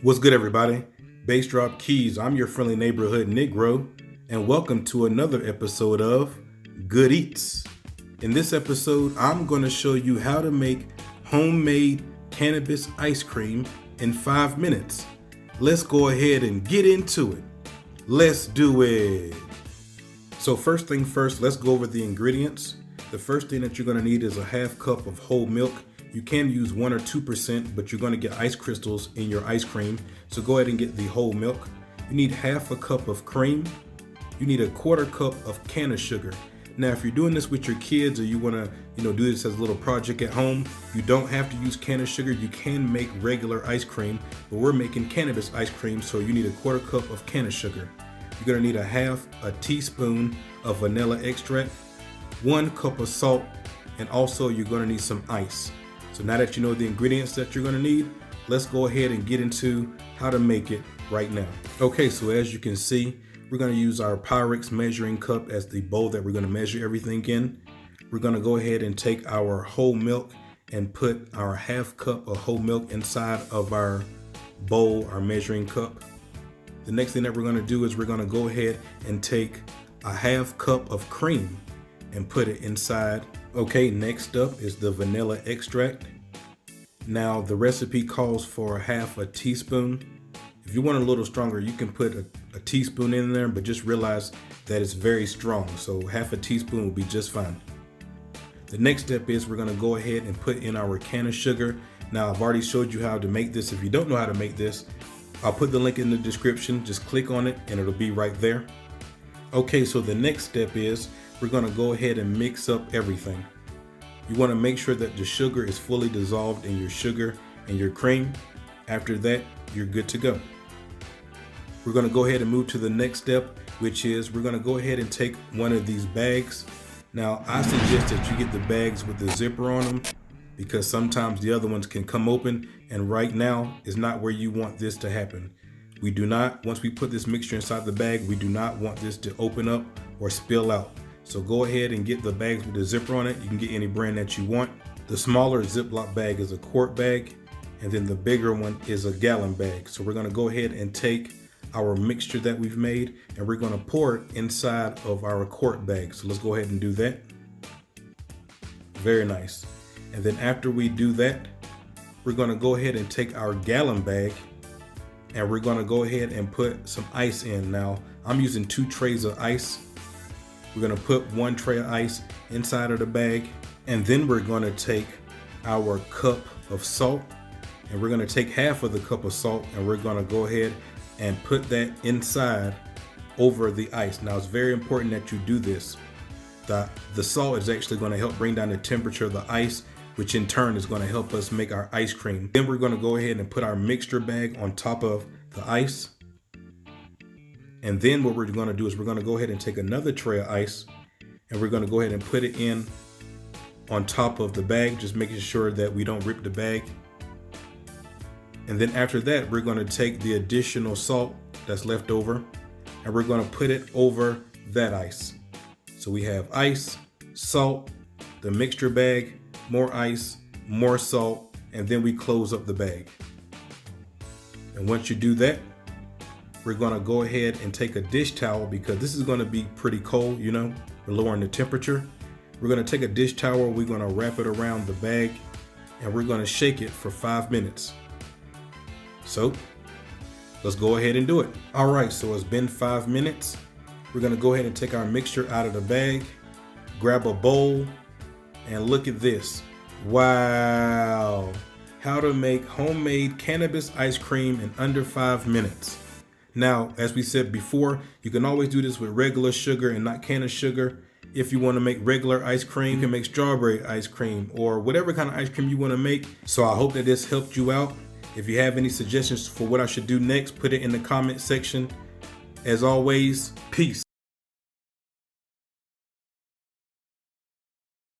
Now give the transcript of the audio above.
What's good, everybody? Bass Drop Keys. I'm your friendly neighborhood Negro, and welcome to another episode of Good Eats. In this episode, I'm going to show you how to make homemade cannabis ice cream in 5 minutes. Let's go ahead and get into it. Let's do it. So first thing first, let's go over the ingredients. The first thing that you're going to need is a half cup of whole milk. You can use 1 or 2%, but you're going to get ice crystals in your ice cream. So go ahead and get the whole milk. You need half a cup of cream. You need a 1/4 cup of can of sugar. Now, if you're doing this with your kids or you want to, do this as a little project at home, you don't have to use can of sugar. You can make regular ice cream, but we're making cannabis ice cream, so you need a 1/4 cup of can of sugar. You're going to need a teaspoon of vanilla extract, 1 cup of salt, and also you're going to need some ice. So now that you know the ingredients that you're going to need, let's go ahead and get into how to make it right now. Okay, so as you can see, we're going to use our Pyrex measuring cup as the bowl that we're going to measure everything in. We're going to go ahead and take our whole milk and put our half cup of whole milk inside of our bowl, our measuring cup. The next thing that we're going to do is we're going to go ahead and take a half cup of cream and put it inside. Okay, next up is the vanilla extract. Now the recipe calls for half a teaspoon. If you want a little stronger, you can put a teaspoon in there, but just realize that it's very strong. So half a teaspoon will be just fine. The next step is we're gonna go ahead and put in our can of sugar. Now I've already showed you how to make this. If you don't know how to make this, I'll put the link in the description. Just click on it and it'll be right there. Okay, so the next step is we're gonna go ahead and mix up everything. You wanna make sure that the sugar is fully dissolved in your sugar and your cream. After that, you're good to go. We're gonna go ahead and move to the next step, which is we're gonna go ahead and take one of these bags. Now, I suggest that you get the bags with the zipper on them because sometimes the other ones can come open, and right now is not where you want this to happen. We do not, once we put this mixture inside the bag, we do not want this to open up or spill out. So go ahead and get the bags with the zipper on it. You can get any brand that you want. The smaller Ziploc bag is a quart bag, and then the bigger one is a gallon bag. So we're gonna go ahead and take our mixture that we've made and we're gonna pour it inside of our quart bag. So let's go ahead and do that. Very nice. And then after we do that, we're gonna go ahead and take our gallon bag and we're gonna go ahead and put some ice in. Now, I'm using 2 trays of ice. We're gonna put 1 tray of ice inside of the bag, and then we're gonna take our cup of salt, and we're gonna take half of the cup of salt, and we're gonna go ahead and put that inside over the ice. Now, it's very important that you do this. The salt is actually gonna help bring down the temperature of the ice, which in turn is gonna help us make our ice cream. Then we're gonna go ahead and put our mixture bag on top of the ice. And then what we're gonna do is we're gonna go ahead and take another tray of ice and we're gonna go ahead and put it in on top of the bag, just making sure that we don't rip the bag. And then after that, we're gonna take the additional salt that's left over and we're gonna put it over that ice. So we have ice, salt, the mixture bag, more ice, more salt, and then we close up the bag. And once you do that, we're gonna go ahead and take a dish towel because this is gonna be pretty cold, we're lowering the temperature. We're gonna take a dish towel, we're gonna wrap it around the bag, and we're gonna shake it for 5 minutes. So, let's go ahead and do it. All right, so it's been 5 minutes. We're gonna go ahead and take our mixture out of the bag, grab a bowl, and look at this. Wow, how to make homemade cannabis ice cream in under 5 minutes. Now, as we said before, you can always do this with regular sugar and not can of sugar. If you want to make regular ice cream, you can make strawberry ice cream or whatever kind of ice cream you want to make. So I hope that this helped you out. If you have any suggestions for what I should do next, put it in the comment section. As always, peace.